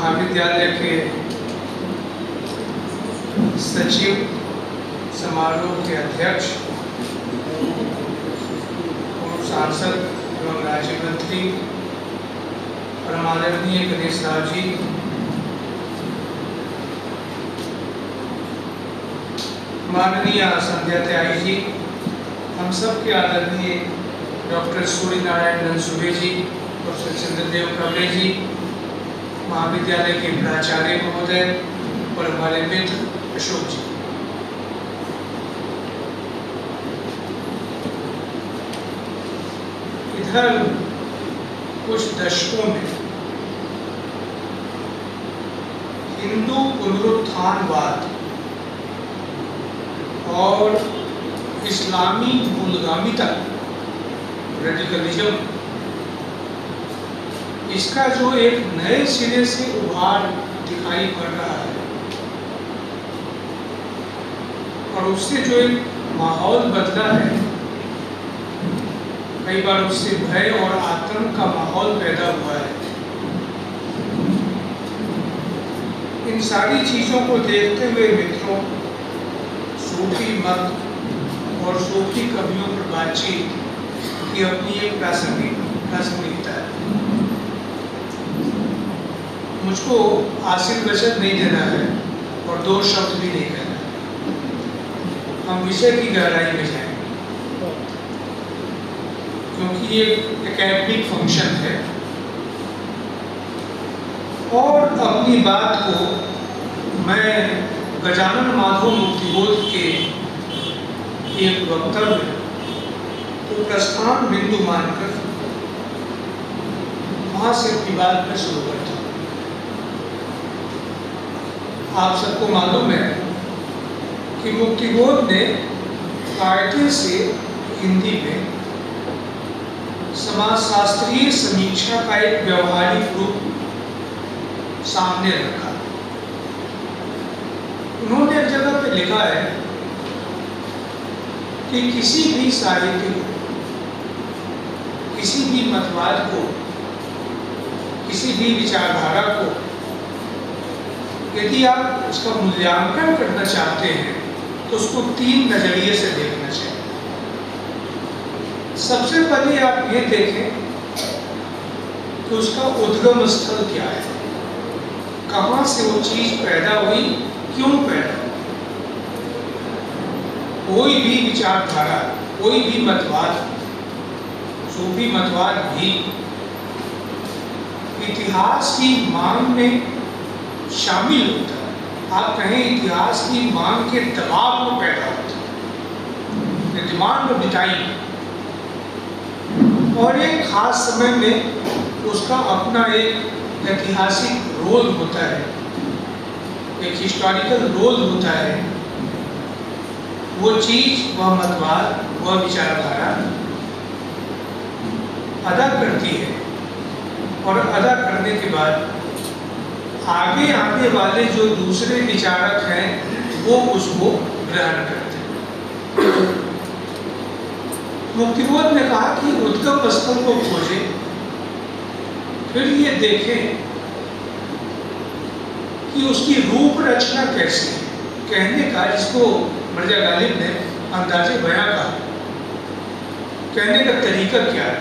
महाविद्यालय के सचिव, समारोह के अध्यक्ष, पूर्व सांसद एवं राज्य मंत्री परमानंदनीय गणेश राव जी, माननीय संध्या त्यागी जी, हम सब के आदरणीय डॉक्टर सूर्य नारायण नंदसुबे जी, प्रोफेसर चंद्रदेव कवले जी, महाविद्यालय के प्राचार्य महोदय और हमारे मित्र अशोक जी। इधर कुछ दशकों में हिंदू पुनरुत्थानवाद और इस्लामी मूलगामिता, रेडिकलिज्म, इसका जो एक नए सिरे से उभार दिखाई पड़ रहा है और उससे जो एक माहौल बदला है, कई बार उससे भय और आतंक का माहौल पैदा हुआ है। इन सारी चीजों को देखते हुए मित्रों, सूफी मत और सूफी कवियों पर बातचीत की अपनी एक प्रासंगिकता है। मुझको आशीर्वचन नहीं देना है और दो शब्द भी नहीं कहना है। हम विषय की गहराई में जाएंगे क्योंकि ये एकेडमिक फंक्शन है और अपनी बात को मैं गजानन माधव मुक्तिबोध के एक वक्तव्य तो प्रस्थान बिंदु मानकर वहां से अपनी बात में शुरू करता हूँ। आप सबको मालूम है कि मुक्तिबोध ने कायदे से हिंदी में समाजशास्त्रीय समीक्षा का एक व्यवहारिक रूप सामने रखा। उन्होंने एक जगह पे लिखा है कि किसी भी साहित्य को, किसी भी मतवाद को, किसी भी विचारधारा को यदि आप उसका मूल्यांकन करना चाहते हैं तो उसको तीन नजरिए से देखना चाहिए। सबसे पहले आप ये देखें कि उसका उद्गम स्थल क्या है, कहाँ से वो चीज पैदा हुई, क्यों पैदा हुई। कोई भी विचारधारा, कोई भी मतवाद, सूफी मतवाद भी इतिहास की मांग में शामिल होता है। आप कहें इतिहास की मांग के दबाव में पैदा होता है, डिमांड ऑफ द टाइम, और एक खास समय में उसका अपना एक ऐतिहासिक रोल होता है, एक हिस्टोरिकल रोल होता है। वो चीज, वह मतवाद, वह विचारधारा अदा करती है और अदा करने के बाद आगे आने वाले जो दूसरे विचारक हैं वो उसको ग्रहण करते हैं। मुक्तिबोध ने कहा कि उद्गम स्थल को खोजें, फिर ये देखें कि उसकी रूप रचना कैसी है। कहने का, जिसको मिर्जा गालिब ने अंदाजे बयां कहा, कहने का तरीका क्या है,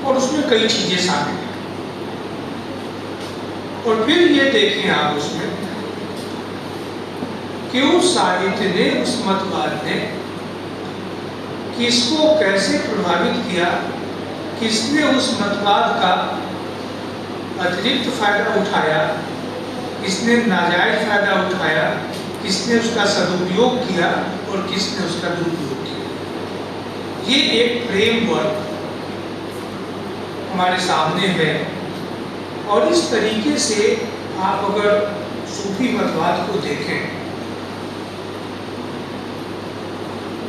और उसमें कई चीजें शामिल हैं। और फिर ये देखें आप उसमें कि उस साहित्य ने, उस मतवाद ने किसको कैसे प्रभावित किया, किसने उस मतवाद का अतिरिक्त फायदा उठाया, किसने नाजायज फायदा उठाया, किसने उसका सदुपयोग किया और किसने उसका दुरुपयोग किया। ये एक फ्रेमवर्क हमारे सामने है और इस तरीके से आप अगर सूफी मतवाद को देखें,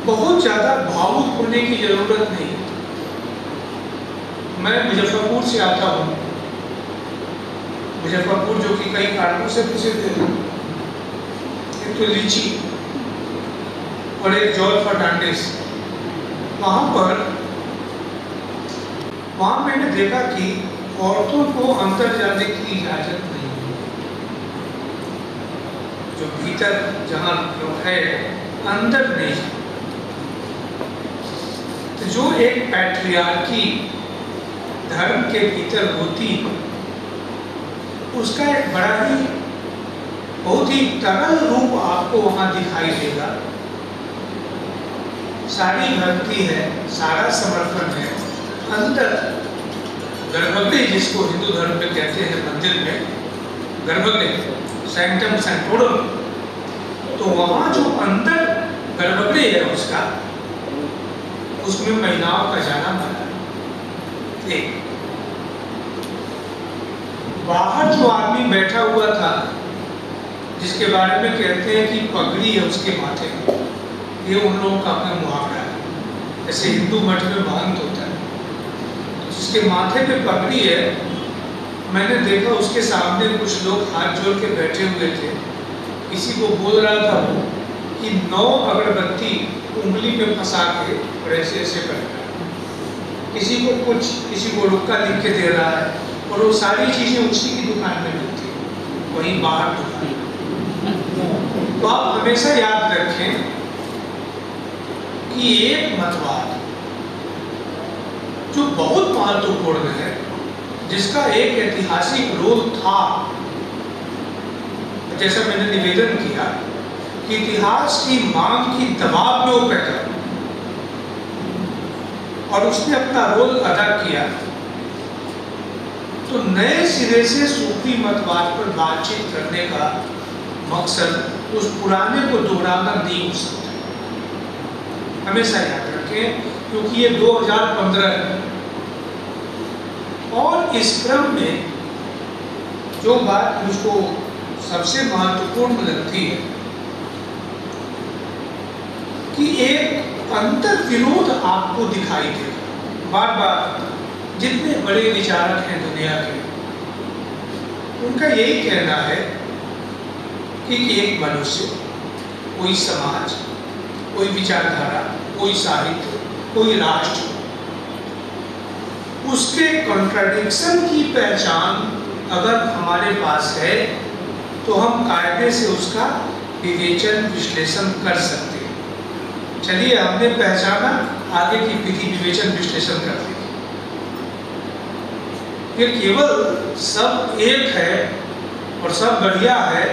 बहुत ज़्यादा भावुक होने की जरूरत नहीं। मैं मुजफ्फरपुर से आता हूँ, मुजफ्फरपुर जो कि कई कारणों से प्रसिद्ध है, एक तो लीची और एक जॉर्ज फर्नांडिस। वहाँ मैंने देखा कि औरतों को अंदर जाने की इजाजत नहीं है। जो भीतर जहाँ है अंदर नहीं। तो जो एक पैट्रियार्की धर्म के भीतर होती है, उसका एक बड़ा ही बहुत ही तरल रूप आपको वहाँ दिखाई देगा। सारी भक्ति है, सारा समर्पण है। अंदर गर्भगृह, जिसको हिंदू धर्म में कहते हैं, मंदिर में गर्भगृह, सैंक्टम सैंक्टोरम, तो वहाँ जो अंदर गर्भगृह है उसका, उसमें महिलाओं का जाना मना है। एक बाहर जो आदमी बैठा हुआ था, जिसके बारे में कहते हैं कि पगड़ी है उसके माथे में, ये उन लोगों का अपना मुहावरा है। जैसे हिंदू मठ में महंत होता है, तो जिसके माथे पे पगड़ी है, मैंने देखा उसके सामने कुछ लोग हाथ जोड़ के बैठे हुए थे। किसी को बोल रहा था वो कि 9 अगरबत्ती उंगली में फंसा के और ऐसे ऐसे कर रहा है। किसी को कुछ, किसी को रुक्का लिख के दे रहा है, और वो सारी चीजें उसी की दुकान में मिलती है, वहीं बाहर दुकान। तो आप हमेशा याद रखें कि एक मतवाद जो बहुत महत्वपूर्ण है, जिसका एक ऐतिहासिक रोल था, जैसा मैंने निवेदन किया कि इतिहास की मांग की दबाव में वो पैदा और उसने अपना रोल अदा किया। तो नए सिरे से सूफी मतवाद पर बातचीत करने का मकसद उस पुराने को दोहराना नहीं हो सकता। हमेशा याद रखें, क्योंकि ये 2015 है। और इस क्रम में जो बात मुझको सबसे महत्वपूर्ण लगती है कि एक अंतर विरोध आपको दिखाई देगा। बार बार जितने बड़े विचारक हैं दुनिया के, उनका यही कहना है कि एक मनुष्य, कोई समाज, कोई विचारधारा, कोई साहित्य, कोई राष्ट्र, उसके कॉन्ट्रडिक्शन की पहचान अगर हमारे पास है तो हम कायदे से उसका विवेचन विश्लेषण कर सकते हैं। चलिए, हमने पहचाना, आगे की विधि विवेचन विश्लेषण करते हैं। ये केवल सब एक है और सब बढ़िया है,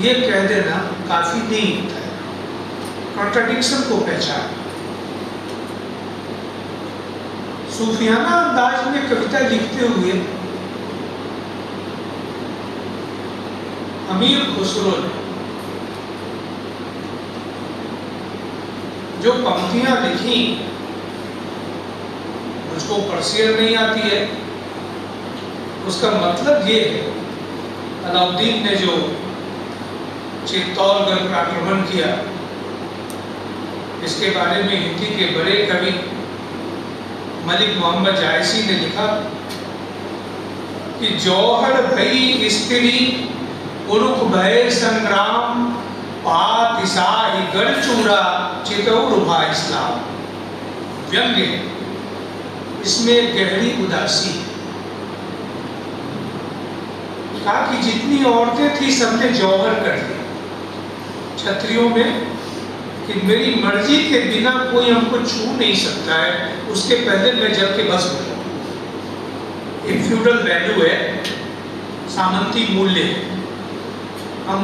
ये कह देना काफी नहीं होता है। कॉन्ट्रडिक्शन को पहचान। सूफियाना अंदाज में कविता लिखते हुए अमीर खुसरो ने जो पंक्तियां लिखी, मुझको पर्शियन नहीं आती है, उसका मतलब ये है, अलाउद्दीन ने जो चित्तौड़गढ़ पर आक्रमण किया, इसके बारे में हिंदी के बड़े कवि मलिक मोहम्मद जायसी ने लिखा कि जौहर भई स्त्री उरुख भय संग्राम, पातिशाही गढ़ चूड़ा चितौर भा इस्लाम। व्यंग्य है, इसमें गहरी उदासी है। कहा कि जितनी औरतें थी सबने जौहर कर दिया क्षत्रियों में, कि मेरी मर्जी के बिना कोई हमको छू नहीं सकता है, उसके पहले मैं जल के बस हो जाऊं। एक फ्यूडल वैल्यू है, सामंती मूल्य है।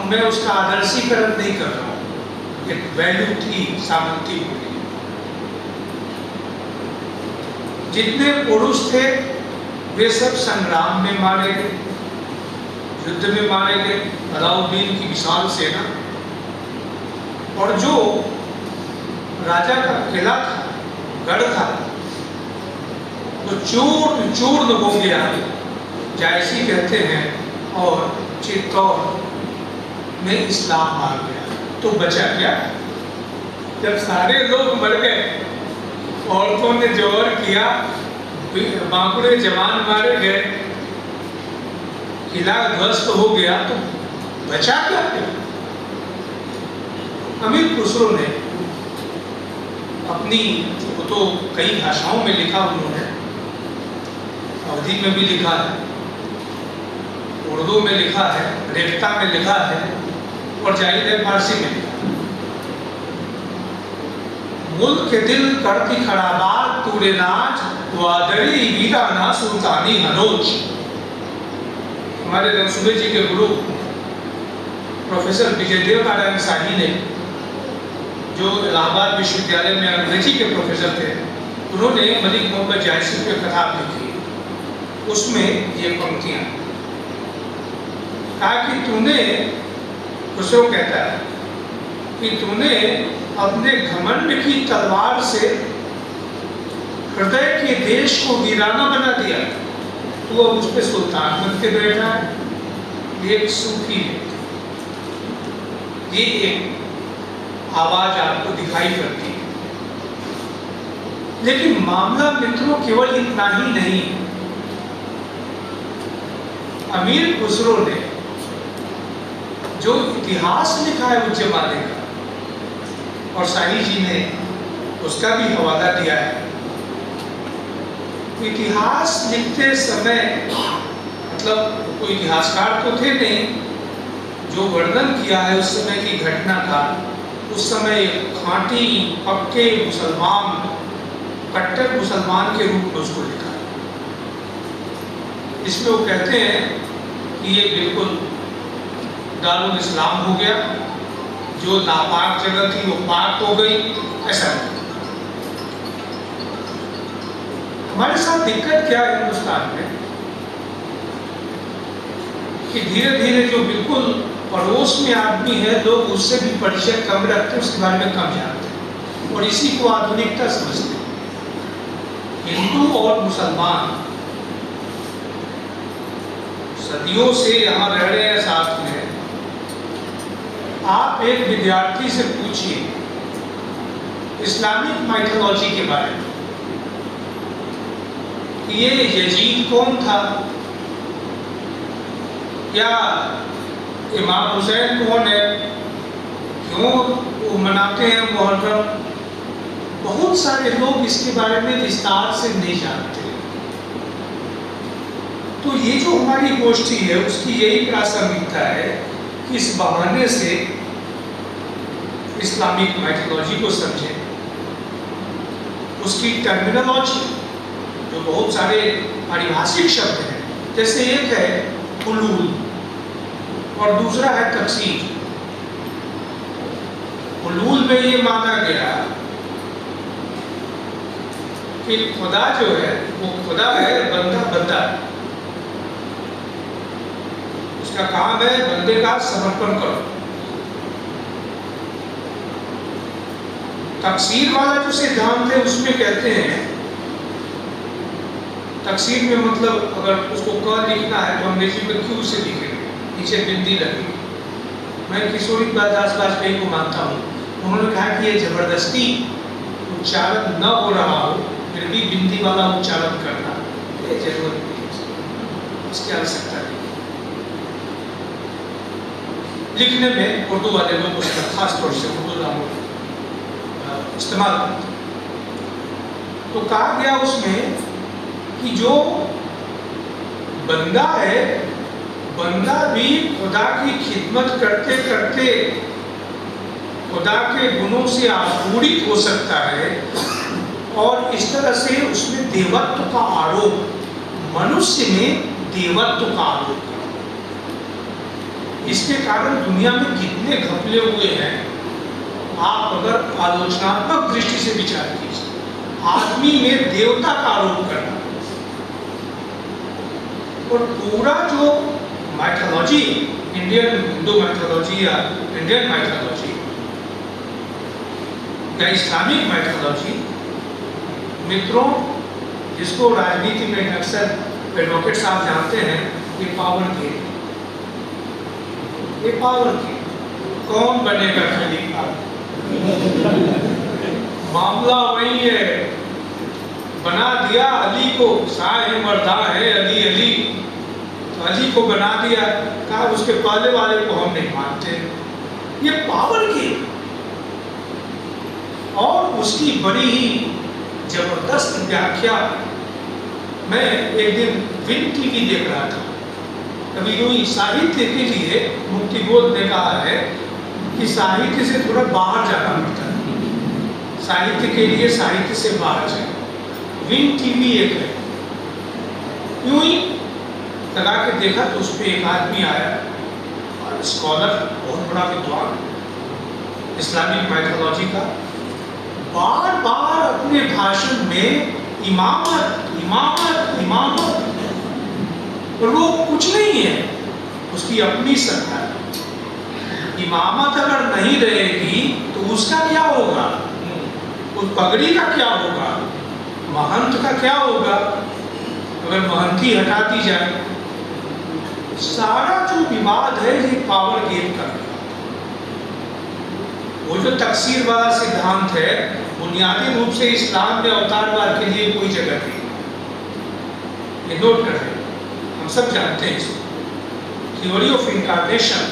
मैं उसका आदर्शीकरण नहीं कर रहा हूं, एक वैल्यू थी सामंती मूल्य। जितने पुरुष थे वे सब संग्राम में मारे गए, युद्ध में मारे गए, अलाउद्दीन की विशाल सेना। और जो राजा का किला था, गढ़ था, तो चूर्ण चूर्ण हो गया, जायसी कहते हैं, और चित्तौड़ में इस्लाम आ गया। तो बचा क्या? जब सारे लोग मर गए, औरतों ने जौहर किया, बांकुड़े जवान मारे गए, किला ध्वस्त हो गया, तो बचा क्या? अमीर खुसरो ने अपनी, वो तो कई भाषाओं में लिखा उन्होंने, अवधी में भी लिखा है, उर्दू में लिखा है, रेख्ता में लिखा है और जाहिर है फारसी में लिखा है। मुल्क के दिल करती खराबात तूरे नाच वादरी वीरा ना सुल्तानी हनोज। हमारे रंगसूबे जी के गुरु प्रोफेसर विजयदेव नारायण शाही ने, जो इलाहाबाद विश्वविद्यालय में अंग्रेजी के प्रोफेसर थे, उन्होंने मलिक मोहम्मद जायसी पे किताब लिखी। उसमें ये पंक्तियां कहा कि तूने, खुसरो कहता है कि तूने अपने घमंड की तलवार से हृदय के देश को वीराना बना दिया, तो अब उस पर सुल्तान बन के बैठा है। ये एक सूफी है, ये एक आवाज आपको दिखाई पड़ती है। लेकिन मामला मित्रों केवल इतना ही नहीं। अमीर खुसरो ने जो इतिहास लिखा है उस जमाने का, और शाही जी ने उसका भी हवाला दिया है। इतिहास लिखते समय, मतलब कोई इतिहासकार तो थे नहीं, जो वर्णन किया है उस समय की घटना का, उस समय खांटी पक्के मुसलमान, कट्टर मुसलमान के रूप में उसको लिखा है। इसमें वो कहते हैं कि ये बिल्कुल दारुल इस्लाम हो गया, जो नापाक जगह थी वो पाक हो गई, ऐसा नहीं। हमारे साथ दिक्कत क्या है हिंदुस्तान में कि धीरे धीरे जो बिल्कुल पड़ोस में आदमी है, लोग उससे भी परिचय कम रखते हैं, उसके बारे में कम जानते हैं और इसी को आधुनिकता समझते हैं। हिंदू और मुसलमान सदियों से यहाँ रह रहे हैं साथ में। आप एक विद्यार्थी से पूछिए इस्लामिक माइथोलॉजी के बारे में, ये यजीद कौन था, या इमाम हुसैन कौन है, क्यों वो मनाते हैं मुहर्रम। बहुत सारे लोग इसके बारे में विस्तार से नहीं जानते। तो ये जो हमारी गोष्ठी है उसकी यही प्रासंगिकता है कि इस बहाने से इस्लामिक माइथोलॉजी को समझें, उसकी टर्मिनोलॉजी, जो बहुत सारे पारिभाषिक शब्द हैं, जैसे एक है हुलूल और दूसरा है तफसीर। हुलूल में ये माना गया कि खुदा जो है वो खुदा है, बंदा बंदा, उसका काम है बंदे का समर्पण करो। तफसीर वाला जो सिद्धांत है उसमें कहते हैं, तफसीर में मतलब अगर उसको क लिखना है तो अंग्रेजी में क्यू से लिखेंगे, नीचे बिंदी लगेगी। मैं किशोरी दास वाजपेयी को मानता हूँ, उन्होंने कहा कि ये जबरदस्ती उच्चारण न हो रहा हो फिर भी बिंदी वाला उच्चारण करना ये जरूरत नहीं, उसकी आवश्यकता नहीं। लिखने में उर्दू वाले लोग उसका खास तौर से उर्दू नामों इस्तेमाल करते हैं। तो कहा गया उसमें कि जो बंदा है, बंदा भी खुदा की खिदमत करते करते खुदा के गुणों से आपूरित हो सकता है और इस तरह से उसमें देवत्व का आरोप, मनुष्य में देवत्व का आरोप। इसके कारण दुनिया में कितने घपले हुए हैं। आप अगर आलोचनात्मक दृष्टि से विचार कीजिए, आदमी में देवता का आरोप करना और पूरा जो माइथोलॉजी, इंडियन हिंदू माइथोलॉजी या इंडियन माइथोलॉजी या इस्लामिक माइथोलॉजी, मित्रों जिसको राजनीति में अक्सर एडवोकेट साहब जानते हैं, ये पावर गेम, ये पावर गेम। कौन बनेगा खलीफा? मामला वही है, बना दिया अली को, शाह मर्दा है अली अली, तो अली को बना दिया, कहा उसके पहले वाले को हम नहीं मानते। ये पावर गेम और उसकी बड़ी ही जबरदस्त व्याख्या मैं एक दिन विन टीवी देख रहा था। कभी यूं ही साहित्य के लिए मुक्तिबोध ने कहा है कि साहित्य से थोड़ा बाहर जाना पड़ता है, साहित्य के लिए साहित्य से बाहर जाए। विन टीवी एक है, यूं ही लगा के देखा तो उस पर एक आदमी आया, स्कॉलर, बहुत बड़ा विद्वान इस्लामिक माइथोलॉजी का, बार बार अपने भाषण में इमामत इमामत इमामत, और वो कुछ नहीं है, उसकी अपनी सरकार। इमामत अगर नहीं रहेगी तो उसका क्या होगा, उस पगड़ी का क्या होगा, महंत का क्या होगा। अगर महंती हटा दी जाए, सारा जो विवाद है ये पावर गेम का है। वो जो तकसीर वाला सिद्धांत है, बुनियादी रूप से इस्लाम में अवतारवाद के लिए कोई जगह नहीं, ये नोट कर रहे, हम सब जानते हैं इसको। थ्योरी ऑफ इनकार्नेशन,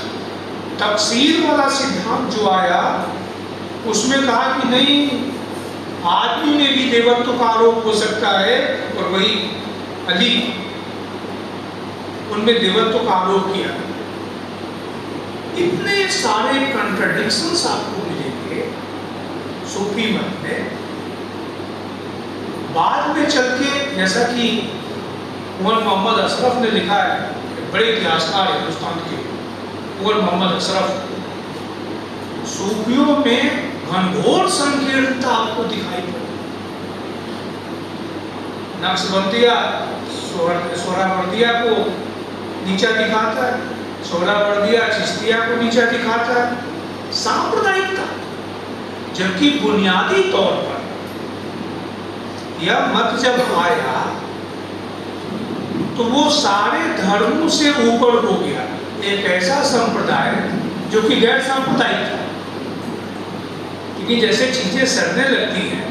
तकसीर वाला सिद्धांत जो आया उसमें कहा कि नहीं, आदमी में भी देवत्व का आरोप हो सकता है, और वही अली, उनमें देवत्व का आरोप किया। इतने सारे कंट्राडिक्शंस आपको मिलेंगे सूफी मत में। बाद में चल के, जैसा कि उमर मोहम्मद अशरफ ने लिखा है, बड़े इतिहासकार हिंदुस्तान के उमर मोहम्मद अशरफ, सूफियों में घनघोर संकीर्णता आपको दिखाई पड़ी। नक्शबंदिया सोहरावर्दिया को नीचा दिखाता है, सोहरावर्दिया चिश्तिया को नीचा दिखाता है, सांप्रदायिकता। जबकि बुनियादी तौर पर यह मत जब आया तो वो सारे धर्मों से ऊपर हो गया, एक ऐसा संप्रदाय जो कि गैर सांप्रदायिक था। क्योंकि जैसे चीजें सड़ने लगती हैं,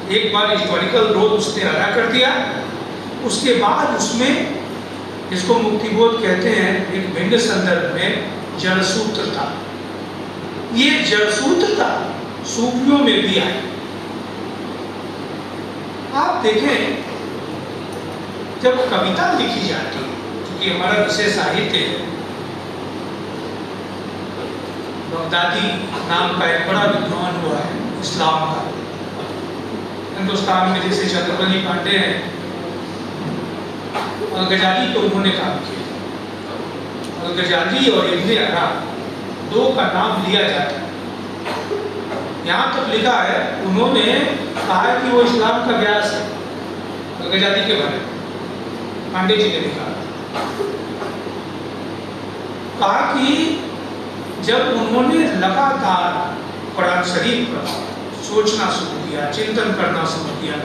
एक बार हिस्टोरिकल रोल उसने अदा कर दिया, उसके बाद उसमें, जिसको मुक्तिबोध कहते हैं एक भिन्न संदर्भ में, जड़सूत्रता। ये जड़सूत्रता सूफियों में भी आई। आप देखें, जब कविता लिखी जाती है, क्योंकि हमारा विषय साहित्य है, बगदादी नाम का एक बड़ा विद्वान हुआ है इस्लाम का, हिंदुस्तान में जैसे चंद्रवली पांडे हैं, और गजाली को उन्होंने काम किया। और गजाली और इब्ने अरा दो का नाम लिया जाता है। यहाँ तक लिखा है, उन्होंने कहा है कि वो इस्लाम का व्यास है, और गजाली के बारे में पांडे जी ने लिखा, कहा कि जब उन्होंने लगातार कुरान शरीफ पर सोचना शुरू किया, चिंतन करना शुरू किया,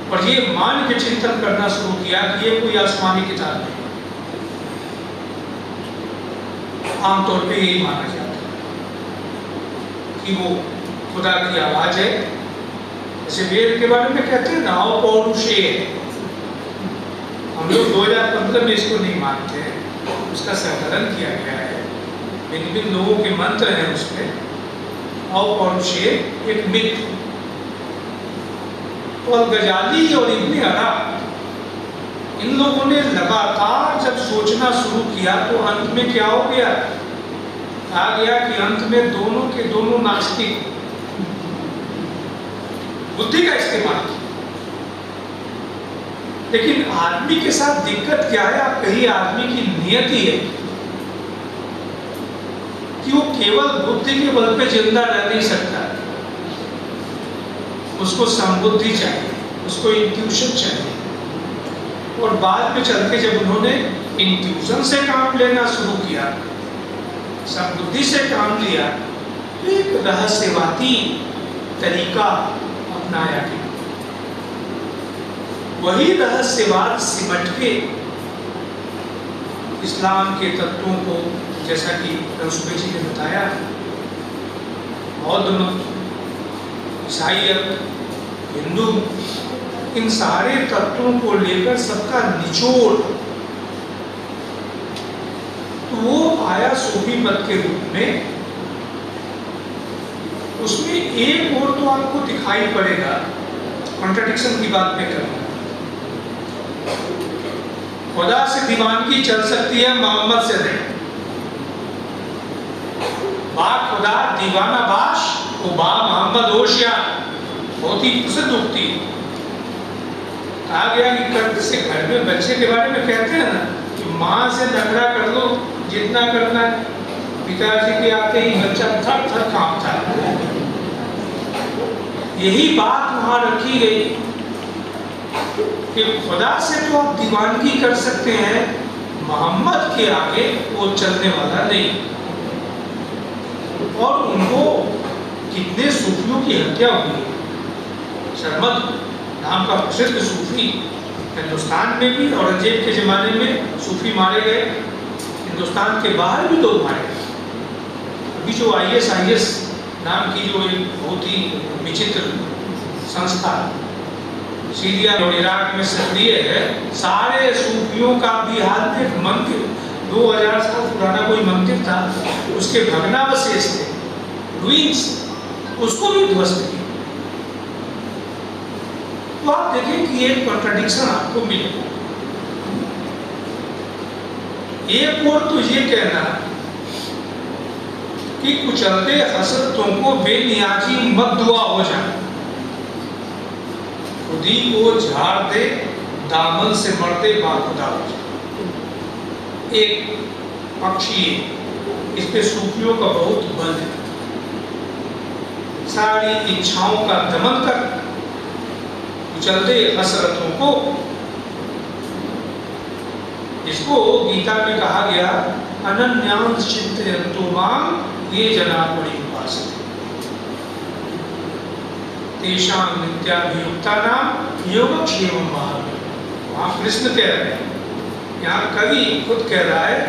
और ये मान के चिंतन करना शुरू किया कि ये कोई आसमानी किताब नहीं, आमतौर पे यही माना जाता है कि वो खुदा की आवाज है। जैसे वेद के बारे में कहते हैं ना, पौरुषे, हम लोग 2015 में इसको नहीं मानते, उसका संकलन किया गया है, विभिन्न लोगों के मंत्र हैं उसमें, पौरुषे एक मिथ। और गजाली और इब्ने अरा, इन लोगों ने लगातार जब सोचना शुरू किया तो अंत में क्या हो गया, कहा गया कि अंत में दोनों के दोनों नास्तिक, बुद्धि का इस्तेमाल किया। लेकिन आदमी के साथ दिक्कत क्या है, आप कहिए आदमी की नियति है कि वो केवल बुद्धि के बल पे जिंदा रह नहीं सकता, उसको संबुद्धि चाहिए, उसको इंट्यूशन चाहिए। और बाद में चल के जब उन्होंने इंट्यूशन से काम लेना शुरू किया, संबुद्धि से काम लिया, तो एक रहस्यवादी तरीका अपनाया गया। वही रहस्यवाद सिमट के इस्लाम के तत्वों को, जैसा कि रसूल जी ने बताया, बौद्ध मत, ईसाईयत, हिंदू, इन सारे तत्वों को लेकर सबका निचोड़, तो वो आया सूफी मत के रूप में। उसमें एक और तो आपको दिखाई पड़ेगा, कॉन्ट्रडिक्शन की बात में करना, खुदा से दीवानगी चल सकती है, मोहम्मद से नहीं। बा खुदा दीवाना बाश वो बा मोहम्मद होशियार, बहुत ही प्रसिद्ध उक्ति। कहा गया कि कब से घर में बच्चे के बारे में कहते हैं ना कि माँ से नखरा कर लो जितना करना है, पिताजी के आते ही बच्चा थर थर कांपता है। यही बात वहां रखी गई कि खुदा से तो आप दीवानगी कर सकते हैं, मोहम्मद के आगे वो चलने वाला नहीं। और उनको कितने सूफियों की हत्या हुई है। शरमद नाम का प्रसिद्ध सूफी हिंदुस्तान में भी, औरंगजेब के ज़माने में सूफी मारे गए, हिंदुस्तान के बाहर भी लोग मारे गए। अभी जो ISIS नाम की जो एक बहुत ही विचित्र संस्था सीरिया और इराक में सक्रिय है, सारे सूफियों का भी हाल में मंदिर 2000 साल पुराना कोई मंदिर था, उसके भग्नावशेष थे, रुइंस, उसको भी ध्वस्त किया। तो आप देखें कि एक कॉन्ट्रडिक्शन आपको मिलेगा। एक और तो ये कहना कि कुचलते हसरतों को बेनियाजी मत दुआ हो जाए, खुदी को झाड़ दे दामन से मरते बाखुदा हो जाए। एक पक्षी, इस पे सूफियों का बहुत बल है। सारी इच्छाओं का दमन कर कुचलते हसरतों को, इसको गीता में कहा गया अनन्यांश चिंतयन्तो मां ये जना परिउपासते तेषां नित्याभियुक्तानां योगक्षेमं महावीर। वहाँ कृष्ण कह रहे हैं, यहाँ कवि खुद कह रहा है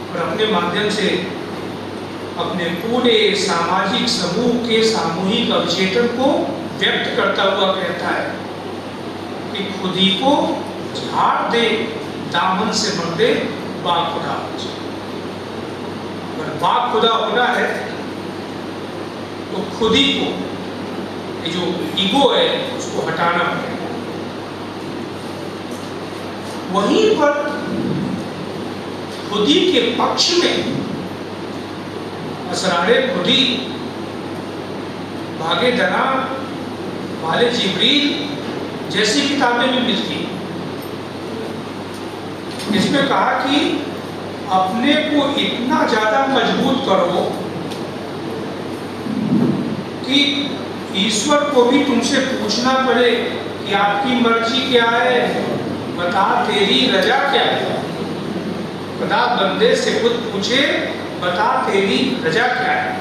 और अपने माध्यम से अपने पूरे सामाजिक समूह के सामूहिक अवचेतन को व्यक्त करता हुआ कहता है कि खुदी को झाड़ दे दामन से मर्दे बाखुदा हो जाए। अगर बाखुदा होना है तो खुदी को, ये जो ईगो है, उसको हटाना पड़ेगा। वहीं पर खुदी के पक्ष में असरारे खुदी भागे दना वाले जिब्रील जैसी किताबें भी मिलती हैं। इसमें कहा कि अपने को इतना ज्यादा मजबूत करो कि ईश्वर को भी तुमसे पूछना पड़े कि आपकी मर्जी क्या है, बता तेरी रजा क्या है। खुदा बंदे से खुद पूछे बता तेरी रजा क्या है।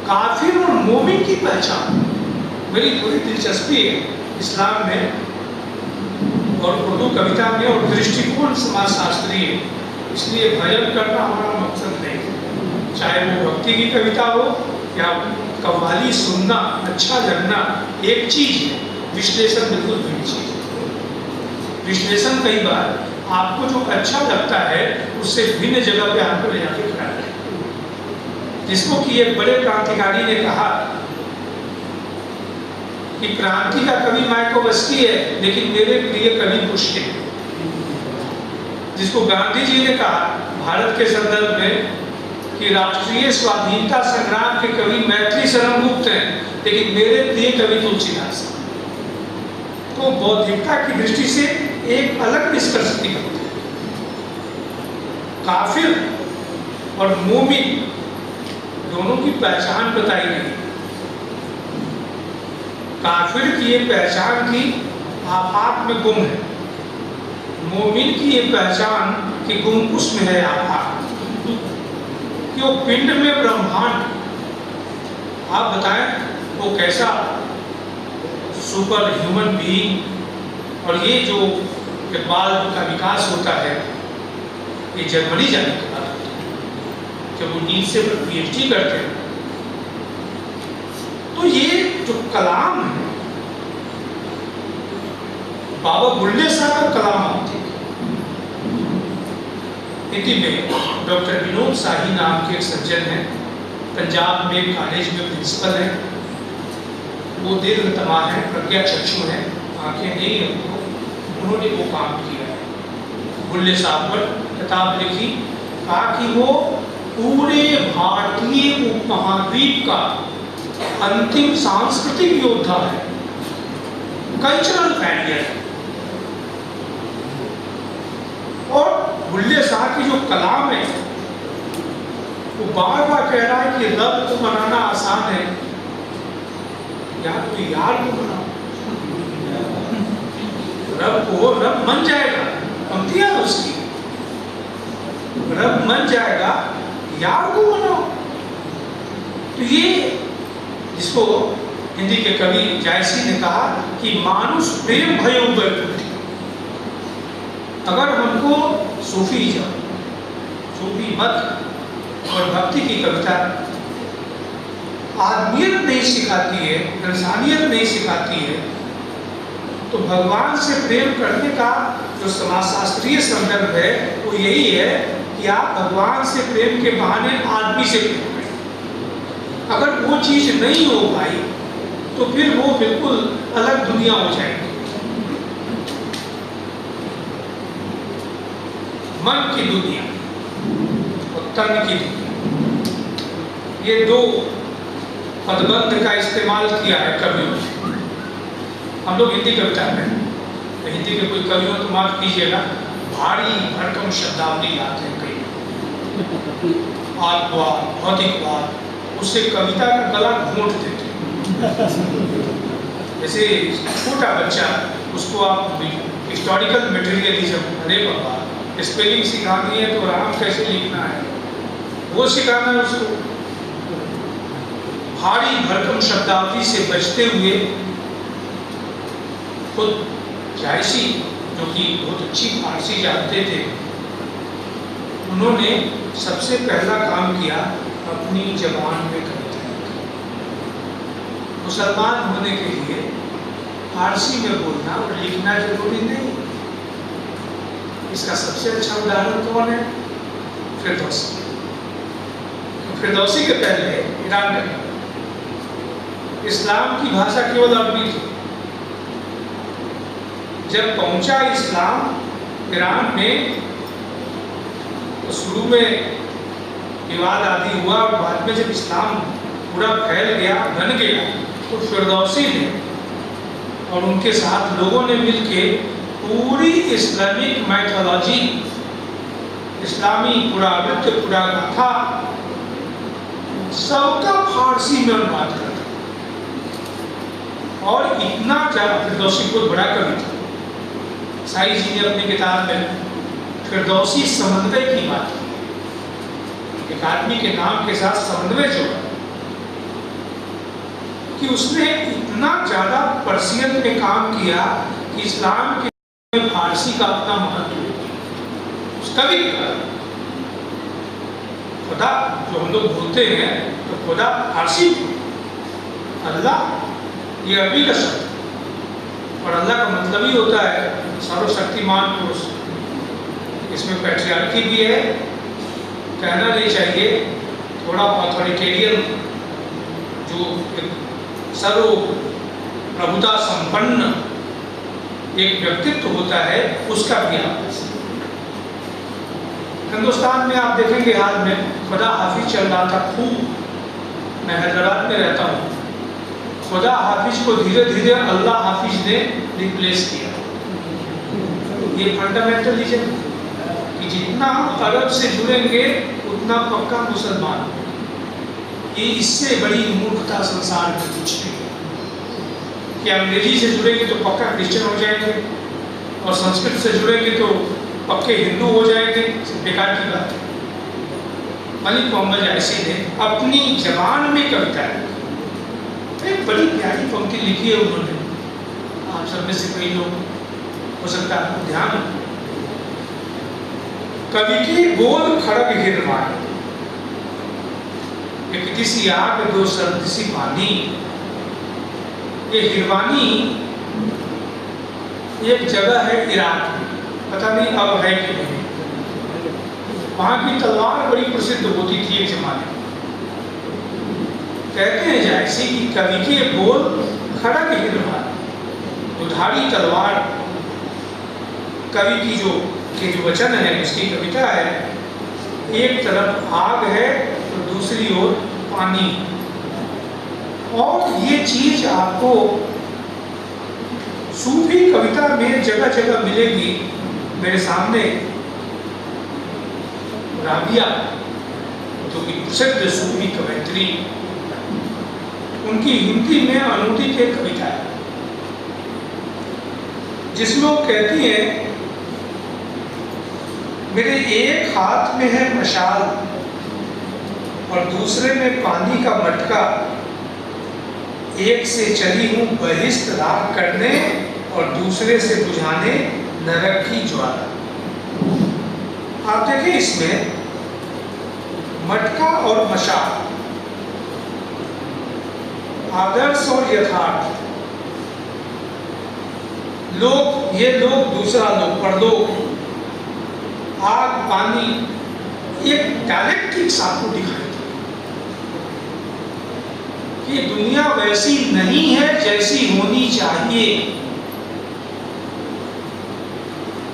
काफिर और मोमिन की पहचान मेरी थोड़ी दिलचस्पी है इस्लाम में और उर्दू कविता में, और दृष्टिकोण समाजशास्त्री है, इसलिए भजन करना हमारा मकसद नहीं। चाहे वो भक्ति की कविता हो या कव्वाली सुनना, अच्छा लगना एक चीज है, विश्लेषण बिल्कुल दूसरी चीज है। विश्लेषण कई बार आपको जो अच्छा लगता है उससे भिन्न जगह पे आपको ले जाके खड़ा है। जिसको कि एक बड़े क्रांतिकारी ने कहा कि क्रांति का कवि मायाकोवस्की है लेकिन मेरे प्रिय कवि पुष्किन। जिसको गांधी जी ने कहा भारत के संदर्भ में कि राष्ट्रीय स्वाधीनता संग्राम के कवि मैथिली शरण गुप्त हैं लेकिन मेरे प्रिय कवि तुलसीदास। तो बौद्धिकता की दृष्टि से एक अलग निष्कर्ष निकलते हैं। काफिर और मोमिन दोनों की पहचान बताई गई। काफिर की ये पहचान की आफाक में गुम है, मोमिन की ये पहचान कि गुम उसमें है आफाक, कि वो पिंड में ब्रह्मांड। आप बताएं वो कैसा सुपर ह्यूमन बीइंग। और ये जो बाल का विकास होता है ये जर्मनी जाने के बाद होता है, जब वो नीट से PhD करते हैं। तो ये जो कलाम है बाबा बुल्ले साहब का कलाम आते हिंदी में। डॉक्टर विनोद शाही नाम के एक सज्जन हैं, पंजाब में कॉलेज में प्रिंसिपल है। वो दीर्घतमा है, प्रज्ञा चक्षु है, आंखें नहीं है उनको, उन्होंने वो काम किया है। बुल्ले साहब पर किताब लिखी, कहा कि वो पूरे भारतीय उपमहाद्वीप का अंतिम सांस्कृतिक योद्धा है, कल्चरल बैरियर है। और बुल्ले साहब की जो कलाम है वो बार बार कह रहा है कि रब को मनाना आसान है, या तो यार को मनाओ, रब मन जाएगा, पंक्तियां उसकी, रब मन जाएगा, यार को मनाओ। तो ये जिसको हिंदी के कवि जायसी ने कहा कि मानुष प्रेम भयो बैकुंठी। अगर हमको सूफीज़म, सूफी मत और भक्ति की कविता आदमियत नहीं सिखाती है, इंसानियत नहीं सिखाती है, तो भगवान से प्रेम करने का जो समाजशास्त्रीय संदर्भ है वो यही है कि आप भगवान से प्रेम के बहाने आदमी से प्रेम करें। अगर वो चीज़ नहीं हो पाई तो फिर वो बिल्कुल अलग दुनिया हो जाएगी। मन की दुनिया और तन की दुनिया, ये दो पदबंध का इस्तेमाल किया है कवियों ने। हम लोग हिंदी कविता में, तो हिंदी के कोई कवियों तो माफ कीजिएगा, भारी भरकम शब्दावली लाते हैं कई, आत्मवाद, भौतिकवाद, उससे कविता का गला घोंट देते हैं। जैसे छोटा बच्चा, उसको आप हिस्टोरिकल मटेरियलिज्म, अरे बाबा स्पेलिंग सिखानी है तो राम कैसे लिखना है वो सिखाना है उसको। भारी भरकम शब्दावली से बचते हुए खुद जायसी, जो कि बहुत अच्छी फारसी जानते थे, उन्होंने सबसे पहला काम किया अपनी जबान में कविता लिखी। मुसलमान होने के लिए फारसी में बोलना और लिखना जरूरी नहीं। इसका सबसे अच्छा उदाहरण कौन है? फिरदौसी। फिरदौसी के पहले ईरान का इस्लाम की भाषा केवल अरबी थी। जब पहुंचा इस्लाम ईरान में तो शुरू में विवाद आदि हुआ, और बाद में जब इस्लाम पूरा फैल गया, बन गया, तो फिरदौसी ने और उनके साथ लोगों ने मिलके पूरी इस्लामिक मैथोलॉजी, इस्लामी पुरावृत्त, पुरागाथा, सबका फारसी में अनुवाद कर दिया। और इतना ज्यादा, फिरदौसी को बड़ा कवि था। साई जी ने अपनी किताब में फिरदौसी समन्वय की बात की, एक आदमी के नाम के साथ समन्वय जोड़ा, कि उसने इतना ज्यादा पर्शियन में काम किया कि इस्लाम के फारसी का अपना महत्व उसका भी खुदा जो हम लोग बोलते हैं तो खुदा फारसी, अल्लाह ये अरबी का शब्द, और अल्लाह का मतलब ही होता है सर्वशक्तिमान पुरुष। इसमें पैट्रियार्की भी है, कहना नहीं चाहिए, थोड़ा ऑथोरिटेरियन, जो सर्व प्रभुता संपन्न एक व्यक्तित्व होता है, उसका भी आवाज। हिंदुस्तान में आप देखेंगे हाल में खुदा हाफिज चल रहा था खूब। मैं हैदराबाद में रहता हूँ। खुदा हाफिज को धीरे धीरे अल्लाह हाफिज ने रिप्लेस किया। ये फंडामेंटलिज्म कि जितना हम अरब से जुड़ेंगे उतना पक्का मुसलमान। ये इससे बड़ी मूर्खता संसार में कुछ नहीं है कि अंग्रेजी से जुड़ेंगे तो पक्का क्रिश्चियन हो जाएंगे, और संस्कृत से जुड़ेंगे तो पक्के हिंदू हो जाएंगे। बेकार की बात है। मलिक मोहम्मद जायसी ने अपनी जबान में कविता लिखी, एक बड़ी प्यारी पंक्ति लिखी है उन्होंने। आप सब में से कई लोग हो सकता है ध्यान, कवि की बोल खड़ग हिरवानी, एक दिसी आग दो सर्दिसी पानी। ये हिरवानी एक जगह है इराक में, पता नहीं अब है कि नहीं। वहाँ की तलवार बड़ी प्रसिद्ध होती थी एक जमाने में। कहते हैं जायसी कि कवि के बोल खड़ग हिरवानी, दुधारी तलवार। कवि की जो के जो वचन है, उसकी कविता है, एक तरफ आग है तो दूसरी ओर पानी। और ये चीज आपको सूफी कविता में जगह जगह मिलेगी। मेरे सामने राबिया, जो कि प्रसिद्ध सूफी कवयित्री, उनकी हिंदी में अनुदित एक कविता है जिसमें वो कहती है, मेरे एक हाथ में है मशाल और दूसरे में पानी का मटका, एक से चली हूं बहिश्त राख करने और दूसरे से बुझाने नरक की ज्वाला। आप देखें इसमें मटका और मशाल, आदर्श और यथार्थ, लोग, ये लोग, दूसरा लोग, परलोक, आग, पानी, एक डायरेक्टिक्स आपको दिखाई दे कि दुनिया वैसी नहीं है जैसी होनी चाहिए,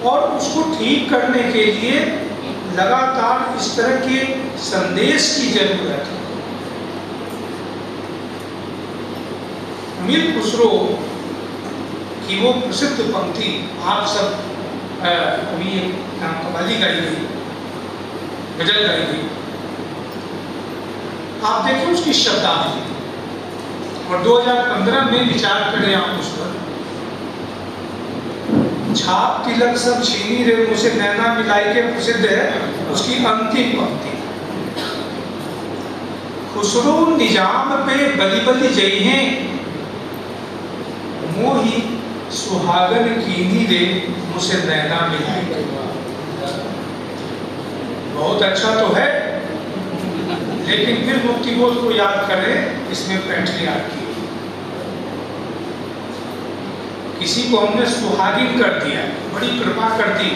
और उसको ठीक करने के लिए लगातार इस तरह के संदेश की जरूरत है। अमीर खुसरो की वो प्रसिद्ध पंक्ति, आप सब अभी कव्वाली गाई गई, गजल गाई गई, आप देखिए उसकी शब्दावली, और 2015 में विचार करें आप उस पर। छाप तिलक सब छीनी रे मुझसे नैना मिलाई के प्रसिद्ध है उसकी अंतिम पंक्ति। खुसरो निजाम पे बली बली जई हैं, मोही सुहागन कीनी दे मुझसे नैना मिलाई के। बहुत अच्छा तो है, लेकिन फिर मुक्तिबोध को याद करें, इसमें पेंट्री याद की, किसी को हमने सुहागिन कर दिया, बड़ी कृपा कर दी।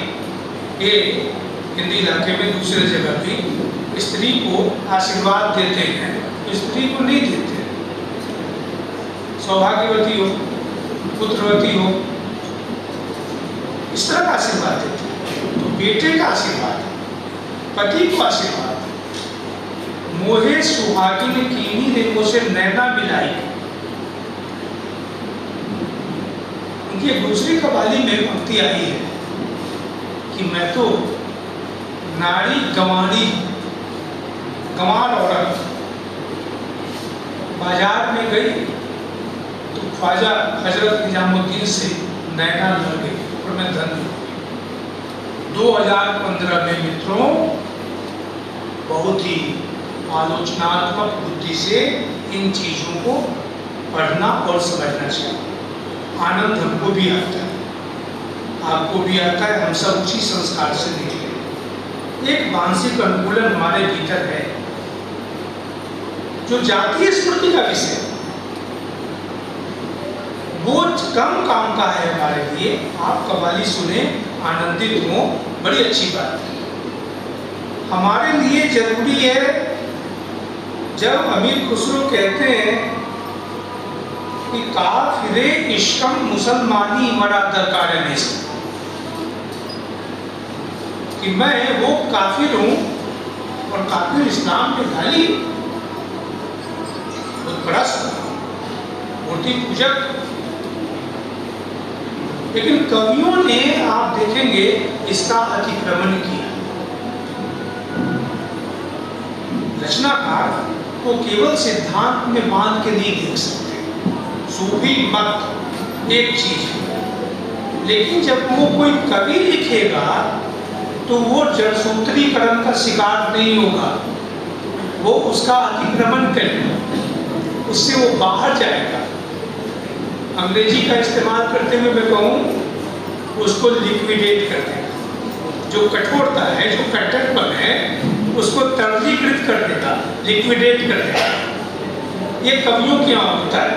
ये हिंदी इलाके में दूसरे जगह भी स्त्री को आशीर्वाद देते हैं, स्त्री को नहीं देते। सौभाग्यवती हो, पुत्रवती हो, इस तरह का आशीर्वाद देते हैं। तो बेटे का आशीर्वाद, पति को आशीर्वाद, मोहे सुहागिन कीनी ने मुझसे नैना मिलाई। उनकी एक दूसरी कव्वाली में पंक्ति आई है कि मैं तो नारी गंवारी, गंवार औरत, बाजार में गई तो ख्वाजा हजरत निजामुद्दीन से नैना लड़ गई और मैं धन्य हो गई। 2015 में मित्रों बहुत ही आलोचनात्मक बुद्धि से इन चीजों को पढ़ना और समझना चाहिए। आनंद हमको भी आता है, आपको भी आता है, हम सब उसी संस्कार से निकले। एक मानसिक अनुकूलन हमारे भीतर है जो जातीय स्मृति का विषय, वो कम काम का है हमारे लिए। आप कव्वाली सुने, आनंदित हो, बड़ी अच्छी बात है। हमारे लिए जरूरी है जब अमीर खुसरो कहते हैं कि काफिरे इश्कम मुसलमानी मरा दरकार नहीं सकता, कि मैं वो काफिर हूं, और काफिर इस्लाम में गाली, बुतपरस्त, मूर्ति पूजक। लेकिन कवियों ने, आप देखेंगे, इसका अतिक्रमण किया। रचनाकार को केवल सिद्धांत में बांध के नहीं देख सकते। सूफी मत एक चीज है, लेकिन जब वो कोई कवि लिखेगा तो वो जड़सूत्रीकरण का शिकार नहीं होगा, वो उसका अतिक्रमण करेगा, उससे वो बाहर जाएगा। अंग्रेजी का इस्तेमाल करते हुए मैं कहूँ, उसको लिक्विडेट कर देगा। जो कठोरता है, जो कट्टरपन है, उसको तरलीकृत कर देगा, लिक्विडेट कर देगा। ये कवियों की यहाँ होता है।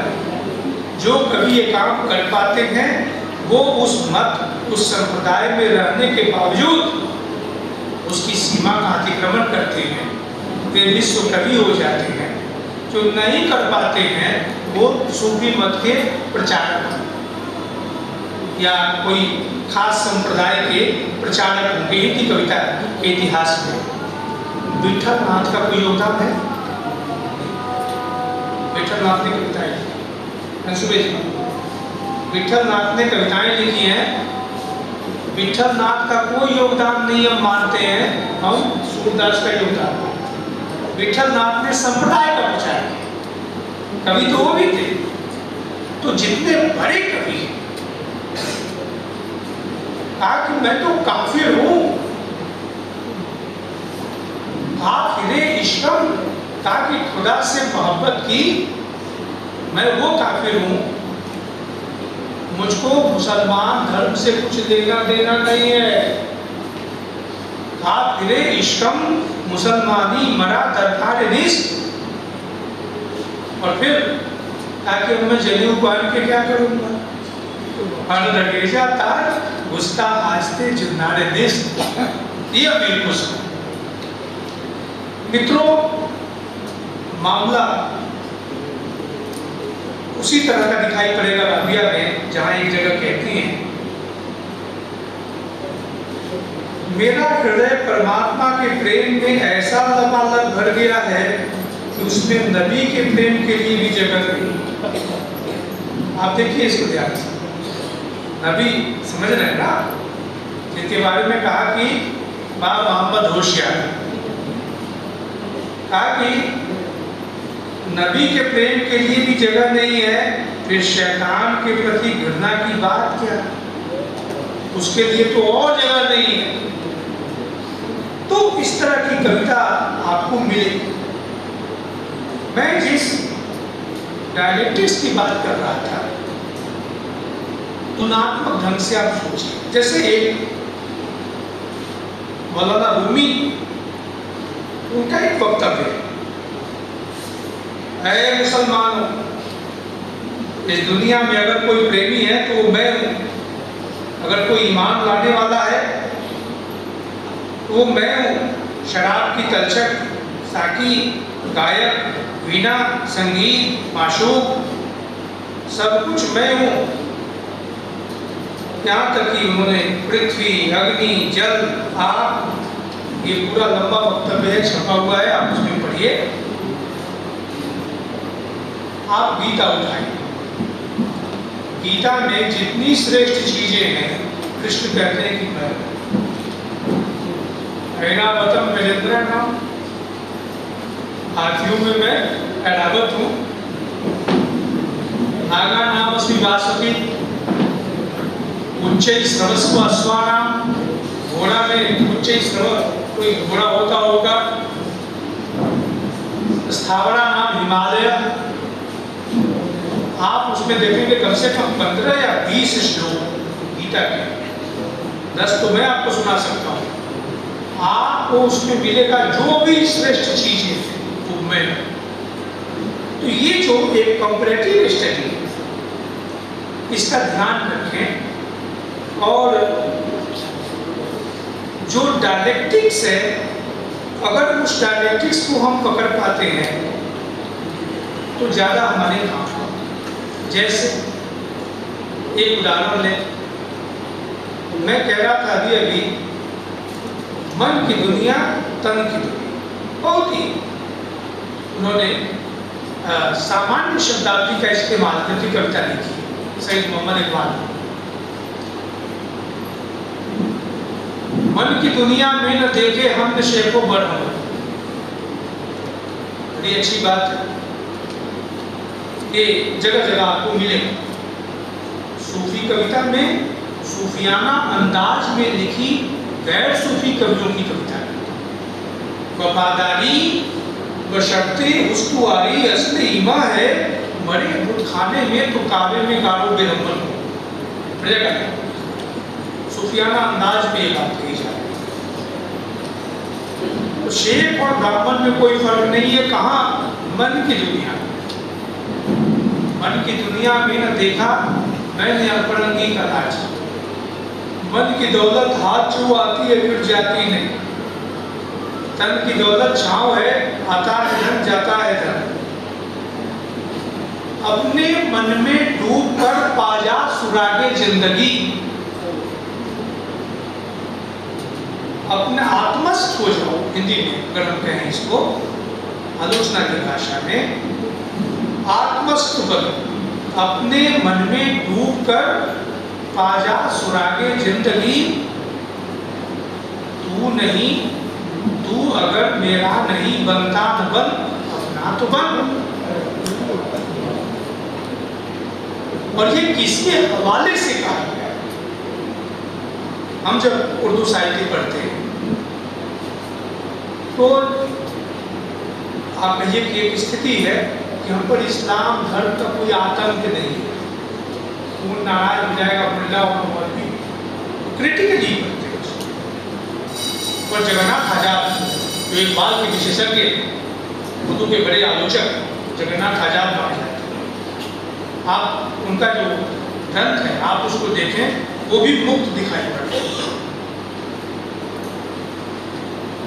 जो कवि ये काम कर पाते हैं वो उस मत, उस संप्रदाय में रहने के बावजूद उसकी सीमा का अतिक्रमण करते हैं, वे विश्व कवि हो जाते हैं। जो नहीं कर पाते हैं वो सूफी मत के प्रचारक। या कोई खास संप्रदाय के प्रचारक होंगे, इनकी कविता के इतिहास में विठल नाथ का कोई योगदान है? विठल नाथ ने कविताएं लिखी, विठल नाथ ने कविताएं लिखी हैं। विठल नाथ का कोई योगदान नहीं हम मानते हैं, हम सूरदास का योगदान। विठल नाथ ने संप्रदाय का प्रचार किया, कवि तो वो भी थे। तो जितने बड़े कवि हैं, कहा कि मैं तो काफिर हूं, काफिरे इश्कम, कहा कि खुदा से मोहब्बत की मैं वो काफिर हूं, मुझको मुसलमान धर्म से कुछ लेना देना नहीं है। काफिरे इश्कम मुसलमानी मरा दरकार रिस्क। और फिर ताकि मैं जनेऊ पहन के क्या करूंगा, रगेजा तार गुस्ता आस्ते जुनारे देश। ये बिल्कुल मित्रों, मामला उसी तरह का दिखाई पड़ेगा राबिया में, जहां एक जगह कहती हैं, मेरा हृदय परमात्मा के प्रेम में ऐसा लबालब भर गया है कि उसमें नबी के प्रेम के लिए भी जगह नहीं। आप देखिए इसको ध्यान से, नबी समझ रहे हैं ना, जिनके बारे में कहा कि बाबा मोहम्मद होशियार, कहा कि नबी के प्रेम के लिए भी जगह नहीं है, फिर शैतान के प्रति घृणा की बात क्या, उसके लिए तो और जगह नहीं है। तो इस तरह की कविता आपको मिलेगी। मैं जिस डायलेक्टिक्स की बात कर रहा था, तुलनात्मक ढंग से आप सोचिए। जैसे एक मौलाना रूमी, उनका एक वक्तव्य है, ऐ मुसलमानों, इस दुनिया में अगर कोई प्रेमी है तो वो मैं हूं, अगर कोई ईमान लाने वाला है तो वो मैं हूं। शराब की तलछट, साकी, गायक, वीणा, संगीत, माशूक, सब कुछ मैं हूं। यहाँ तक कि उन्होंने पृथ्वी, अग्नि, जल, आग, ये पूरा लंबा वक्तव्य है, छपा हुआ है, आप उसमें पढ़िए। आप गीता उठाइए, गीता में जितनी श्रेष्ठ चीजें हैं, कृष्ण कहते हैं कि मैं ऐरावतम महेंद्र नाम, हाथियों में मैं ऐरावत हूँ। नागा नाम अस्मि वासुकी, उच्च श्रवस्व अश्वानाम, घोड़ा में उच्च श्रव, कोई घोड़ा होता होगा। स्थावरा नाम हिमालय। आप उसमें देखेंगे कम से कम 15 या 20 श्लोक गीता के, 10 तो मैं आपको सुना सकता हूँ। आपको उसमें मिलेगा जो भी श्रेष्ठ चीजें वो मैं। तो ये जो एक कंपैरेटिव स्टडी है, इसका ध्यान रखें। और जो डायलेक्टिक्स है, अगर उस डायलेक्टिक्स को हम पकड़ पाते हैं तो ज्यादा हमारे काम होगा। जैसे एक उदाहरण लें, मैं कह रहा था अभी मन की दुनिया, तन की दुनिया, बहुत ही उन्होंने सामान्य शब्दावली का इस्तेमाल करके कविता लिखी, सैयद मोहम्मद इकबाल। मन की दुनिया में न देखे हम नशे को बढ़, बड़ी अच्छी बात है, ये जगह जगह आपको मिलेगा। सूफी कविता में सूफियाना अंदाज में लिखी गैर सूफी कवियों की कविता है। वफादारी बशर्ते उस्तुवारी असली ईमा है, मरे बुतखाने में तो काबे में गारो बेरमन हो। सूफियाना अंदाज में ये बात कही जाए। तो शेख और ब्राह्मण में कोई फर्क नहीं है। कहाँ? मन की दुनिया। मन की दुनिया में न देखा मैंने अपरंगी का राज। मन की दौलत हाथ छू आती है फिर जाती नहीं, तन की दौलत छांव है, आता है धन जाता है धन। अपने मन में डूब कर पाजा सुरागे जिंदगी, अपने आत्मस्थ हो जाओ, हिंदी में अगर हम कहें इसको आलोचना की भाषा में, आत्मस्थ बनो, अपने मन में डूब कर पाजा सुरागे जिंदगी, तू नहीं, तू अगर मेरा नहीं बनता तो बन, अपना तो बन। और ये किसके हवाले से कहा गया है? हम जब उर्दू साहित्य पढ़ते हैं तो आप कहिए कि एक स्थिति है कि हम पर इस्लाम धर्म का कोई आतंक नहीं है, वो नाराज हो जाएगा मुल्ला और मौलवी, क्रिटिकली पढ़ते हैं उसको। और जगन्नाथ आजाद जो एक बाल के विशेषज्ञ, उर्दू के बड़े आलोचक जगन्नाथ आजाद माने जाते हैं, आप उनका जो ग्रंथ है आप उसको देखें, वो भी मुक्त दिखाई पड़ता है।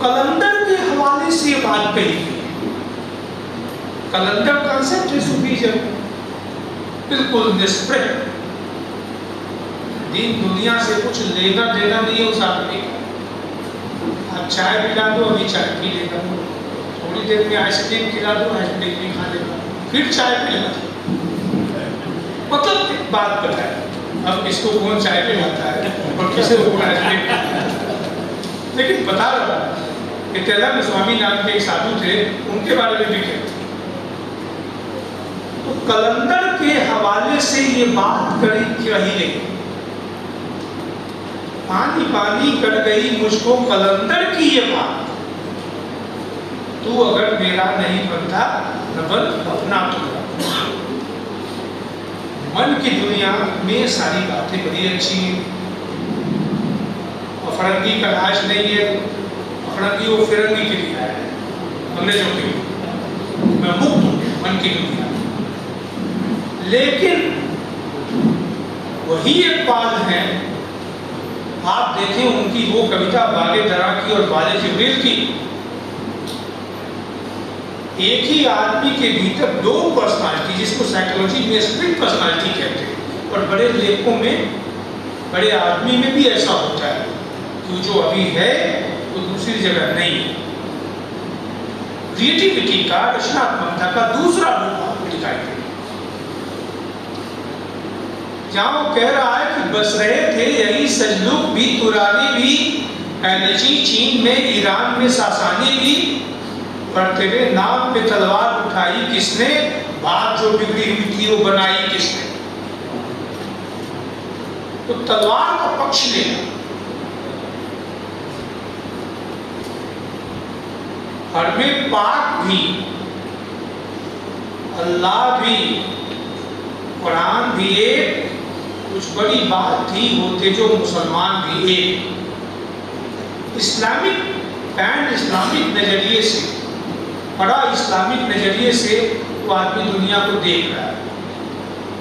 कलंदर के हवाले से ये बात कही गई है। कलंदर कॉन्सेप्ट है सूफीज़्म, बिल्कुल निष्प्रह, दीन दुनिया से कुछ लेना देना नहीं है उस आदमी का। आप चाय पिला दो, अभी चाय पी लेगा, थोड़ी देर में आइसक्रीम खिला दो, आइसक्रीम भी खा लेगा, फिर चाय पिला दो। मतलब एक बात बताए, अब किसको कौन चाय पिलाता है और किसे कौन आइसक्रीम, लेकिन बता रहा कि तेलंग स्वामी नाम के एक साधु थे, उनके बारे में भी कहते। तो कलंदर के हवाले से ये बात कही गई, पानी पानी कर गई मुझको कलंदर की ये बात, तू अगर मेरा नहीं बनता न बन, अपना तो। मन की दुनिया में सारी बातें बड़ी अच्छी हैं, और फरंगी का राज नहीं है, फरंगी वो फिरंगी के लिए आया है, अंग्रेजों के लिए। मैं मुक्त हूँ मन की दुनिया, लेकिन वही एक बात है, आप देखें उनकी वो कविता बागे दरा की और बाले जिब्रील की, एक ही आदमी के भीतर दो पर्सनालिटी, जिसको साइकोलॉजी में स्प्लिट पर्सनालिटी कहते हैं, और बड़े लेखों में, बड़े आदमी में भी ऐसा होता है कि जो अभी है वो दूसरी जगह नहीं है। क्रिएटिविटी का, रचनात्मकता का दूसरा रूप आपको दिखाई देगा, जहां वो कह रहा है कि बस रहे थे यही सजलुक भी, तुरानी भी, एनर्जी चीन में, ईरान में सासानी भी, पर तेरे नाम पे तलवार उठाई किसने, बात जो बिगड़ी हुई थी वो बनाई किसने। तो तलवार का पक्ष लेना, हरमे पाक भी, अल्लाह भी, कुरान भी एक, कुछ बड़ी बात थी होते जो मुसलमान भी एक। इस्लामिक पैन, इस्लामिक नजरिए से, बड़ा इस्लामिक नजरिए से वो आदमी दुनिया को देख रहा है,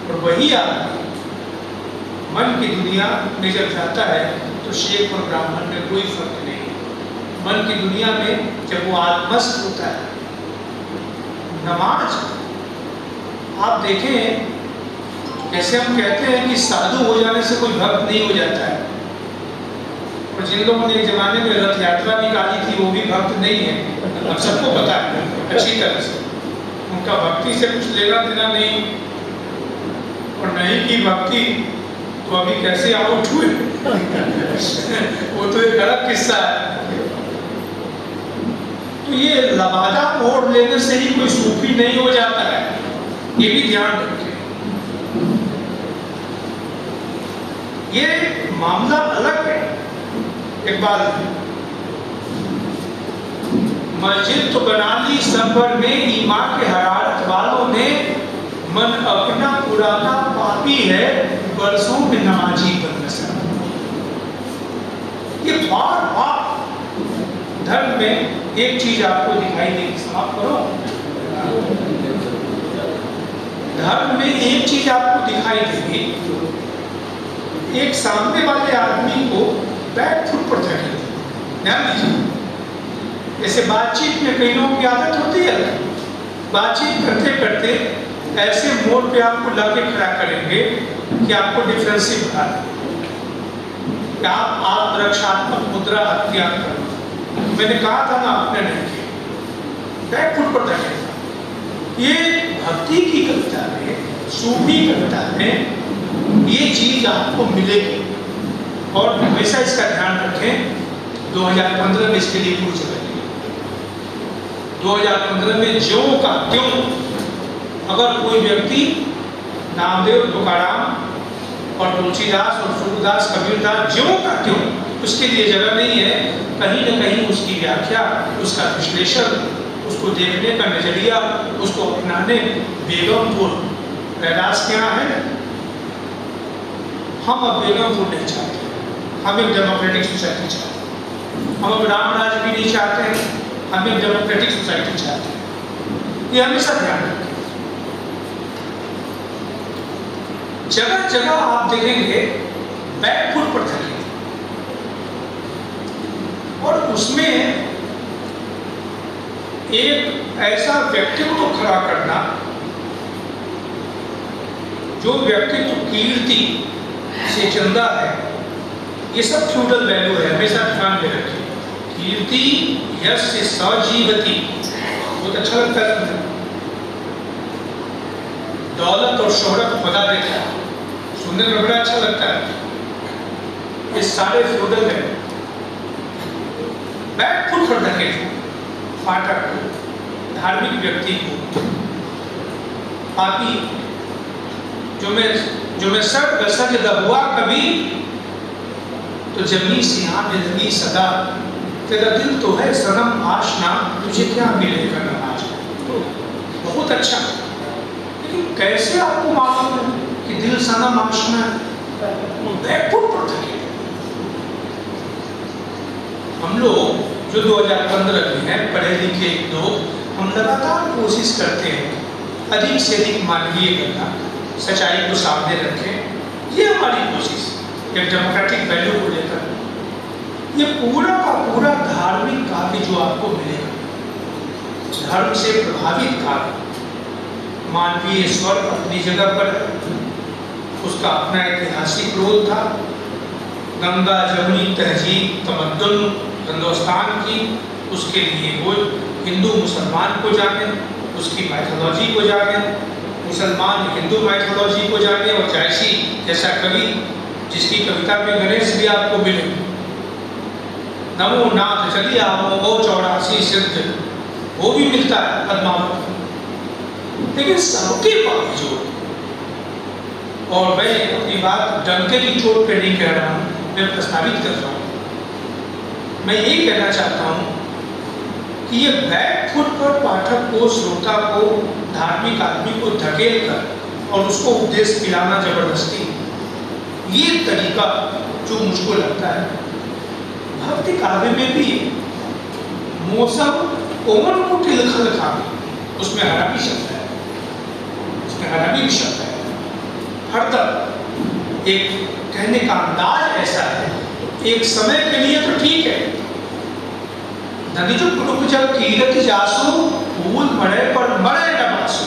और वही आदमी मन की दुनिया में जब जाता है तो शेख और ब्राह्मण में कोई फर्क नहीं। मन की दुनिया में जब वो आत्मस्थ होता है, नमाज आप देखें, जैसे हम कहते हैं कि साधु हो जाने से कोई भक्त नहीं हो जाता है, और जिन लोगों ने एक जमाने में रथ यात्रा निकाली थी वो भी भक्त नहीं है, हम सबको पता है अच्छी तरह से, उनका भक्ति से कुछ लेना देना नहीं, और नहीं की भक्ति तो अभी कैसे आउट हुए वो तो एक अलग किस्सा है। तो ये लबादा मोड़ लेने से ही कोई सूफी नहीं हो जाता है, ये भी ध्यान रखें। ये मामला अलग है। एक बात, मस्जिद तो बना ली सफर में, ईमान के हरारत वालों ने, मन अपना पुराना पापी है, बरसों में नमाजी बन सका। ये बार बार धर्म में एक चीज आपको दिखाई देगी, समाप्त करो। धर्म में एक चीज आपको दिखाई देगी, एक सामने वाले आदमी को बैक फुट पर धकेल दें। ध्यान दीजिए, जैसे बातचीत में कई लोगों की आदत होती है, बातचीत करते करते ऐसे मोड़ पे आपको लाके खड़ा करेंगे कि आपको डिफेंसिव बना देंगे, कि आप आत्मरक्षात्मक मुद्रा अख्तियार करें। मैंने कहा था ना, आपने नहीं किया, बैक फुट पर रखेगा। ये भक्ति की कविता में, सूफी कविता में ये चीज आपको मिलेगी। और हमेशा इसका ध्यान रखें, 2015 में इसके लिए पूछ रहे 2015 में ज्यों का त्यों अगर कोई व्यक्ति नामदेव, तुकाराम और तुलसीदास और सूरदास, कबीरदास ज्यों का त्यों, उसके लिए जगह नहीं है। कहीं न कहीं उसकी व्याख्या, उसका विश्लेषण, उसको देखने का नजरिया, उसको अपनाने बेगमपुर रैदास क्या है। हम अब बेगमपुर नहीं चाहते, हम एक डेमोक्रेटिक सोसाइटी चाहते हैं। हम अब रामराज भी नहीं चाहते हैं, हम एक डेमोक्रेटिक सोसाइटी चाहते हैं। ये हमेशा ध्यान रखें। जगह जगह आप देखेंगे बैक फुट पर थके, और उसमें एक ऐसा व्यक्तित्व खड़ा करना जो व्यक्तित्व कीर्ति से चंदा है। ये सब फ्यूडल वैल्यू है, हमेशा ध्यान में रखिए। कीर्ति यश से सजीवती, बहुत अच्छा लगता है। दौलत और शोहरत खुदा देता है, सुनने में बड़ा अच्छा लगता है। ये सारे फ्यूडल है। बैक फुट पर रखे फाटक को, धार्मिक व्यक्ति को, पापी जो मैं सर गसज दबुआ कभी, तो जमी सिया में लगी सदा, तेरा दिल तो है सनम आशना, तुझे क्या मिलेगा नमाज। तो बहुत अच्छा, लेकिन कैसे आपको मालूम है कि दिल सनम आशना है? बैक फुट पर थके। हम लोग जो 2015 में हैं, पढ़े लिखे लोग, हम लगातार कोशिश करते हैं अधिक से अधिक मानवीय करना, सच्चाई को सामने रखें। ये हमारी कोशिश एक डेमोक्रेटिक वैल्यू को लेकर। ये पूरा का पूरा धार्मिक काव्य जो आपको मिलेगा, धर्म से प्रभावित काव्य, मानवीय स्वर अपनी जगह पर है, उसका अपना ऐतिहासिक रोल था। गंगा जमुनी तहजीब तमद्दुन हिंदुस्तान की, उसके लिए वो हिंदू मुसलमान को जाने, उसकी माइथोलॉजी को जाने, मुसलमान हिंदू माइथोलॉजी को जाने। और जैसी जैसा कवि जिसकी कविता में गणेश भी आपको मिले, नमो नाथ चली आओ ओ 84 सिद्ध, वो भी मिलता है पद्मावत। लेकिन सबके बावजूद, और मैं अपनी बात डंके की चोट पे नहीं कह रहा हूँ, मैं प्रस्तावित कर रहा हूँ, मैं यही कहना चाहता हूँ कि ये बैक फुट पर पाठक को, श्रोता को, धार्मिक आदमी को धकेल कर और उसको उपदेश पिलाना जबरदस्ती, ये तरीका जो मुझको लगता है भक्ति काव्य में भी। मौसम कोमल को तिलखल खावे, उसमें हराबी शब्द है, उसमें हराबी भी शब्द है। हरदम एक कहने का अंदाज ऐसा है, एक समय के लिए तो ठीक है। नदी जो पुरुष जब कीरत जासु, फूल मरे पर मरे न बासु,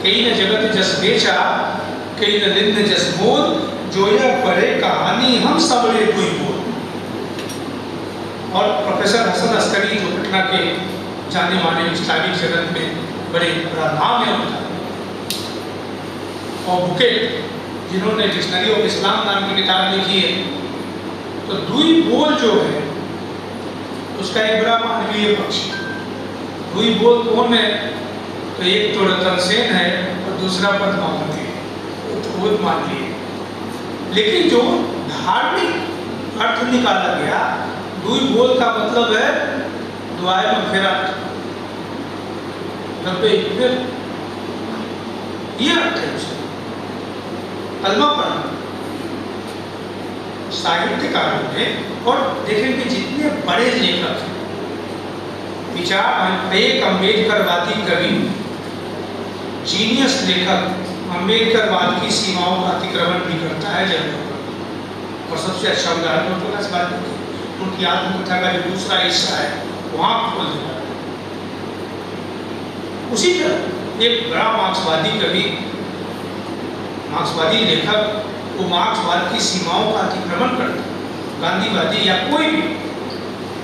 कई न जगत जस बेचा, कई न दिन जस मोल, जो यह पढ़े कहानी हम सबरे कोई बोल। और प्रोफेसर हसन अस्करी जो पटना के जाने माने इस्लामिक जगत में बड़ा नाम है उनका, और बुकेट जिन्होंने डिक्शनरी ऑफ इस्लाम नाम की किताब लिखी है, तो दुई बोल जो है उसका एक बड़ा मानवीय पक्ष है। दुई बोल कौन है? तो एक तो रतन सेन है और दूसरा पद्मावती है, वो तो बहुत मानवीय है। लेकिन जो धार्मिक अर्थ निकाला गया, दुई बोल का मतलब है दुआए मगफिरत, रब्बे इग़फिर, ये अर्थ है उसका। कलमा पढ़ना साहित्यकारों ने, और देखेंगे जितने बड़े लेखक हैं, विचार एक अम्बेडकरवादी कवि, जीनियस लेखक अम्बेडकरवाद की सीमाओं का अतिक्रमण भी करता है जब। और सबसे अच्छा उदाहरण तो इस बात में उनकी आत्मकथा का जो दूसरा हिस्सा है वहाँ खोल देना। उसी तरह एक बड़ा मार्क्सवादी कवि, मार्क्सवादी लेखक, वो मार्क्सवाद की सीमाओं का अतिक्रमण करता, गांधीवादी या कोई भी,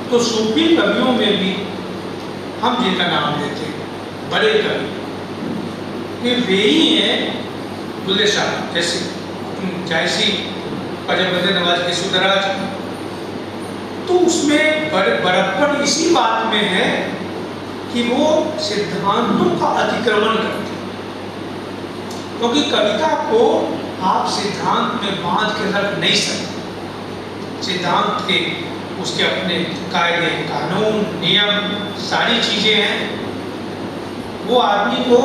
तो सूफी कवियों में भी हम जिनका नाम लेते हैं बड़े कवि, ये वे ही हैं बुल्ले शाह, जैसे जायसी, फजल नवाज के सुदराज। तो उसमें बड़प्पन इसी बात में है कि वो सिद्धांतों का अतिक्रमण करते हैं, क्योंकि कविता को आप सिद्धांत में बांध के रख नहीं सकते। सिद्धांत के उसके अपने कायदे, कानून, नियम, सारी चीजें हैं, वो आदमी को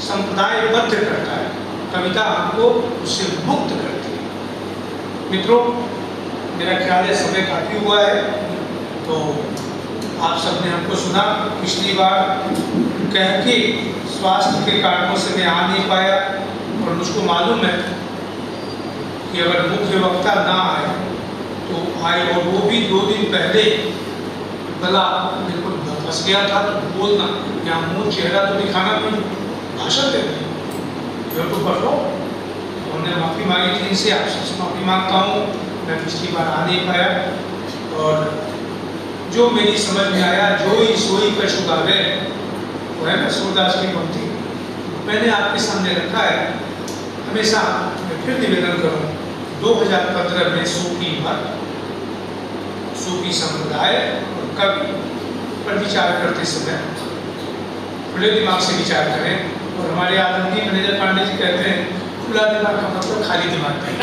संप्रदायबद्ध करता है। कविता हमको उससे मुक्त करती है। मित्रों, मेरा ख्याल है समय काफी हुआ है, तो आप सबने हमको सुना। पिछली बार कह के स्वास्थ्य के कारणों से मैं आ नहीं पाया, और मुझको मालूम है कि अगर मुख्य वक्ता ना आए तो आए, और वो भी 2 दिन पहले गला बिल्कुल फंस गया था। तो बोलना यहाँ मुँह चेहरा तो दिखाना, नहीं भाषण देते तो पढ़ लो। उन्होंने माफ़ी मांगी थी इनसे, आपसे माफ़ी मांगता हूँ, मैं पिछली बार आ नहीं पाया। और जो मेरी समझ में आया, जो ही सोई का शुगावे, वो है ना सूरदास की पंक्ति, मैंने आपके सामने रखा है। हमेशा मैं फिर निवेदन करूँ, 2015 में सूफी मत, सूफी संप्रदाय और कवि पर विचार करते समय खुले दिमाग से विचार करें। और हमारे आदरणीय मैनेजर पांडे जी कहते हैं, खुला दिमाग का मतलब खाली दिमाग नहीं।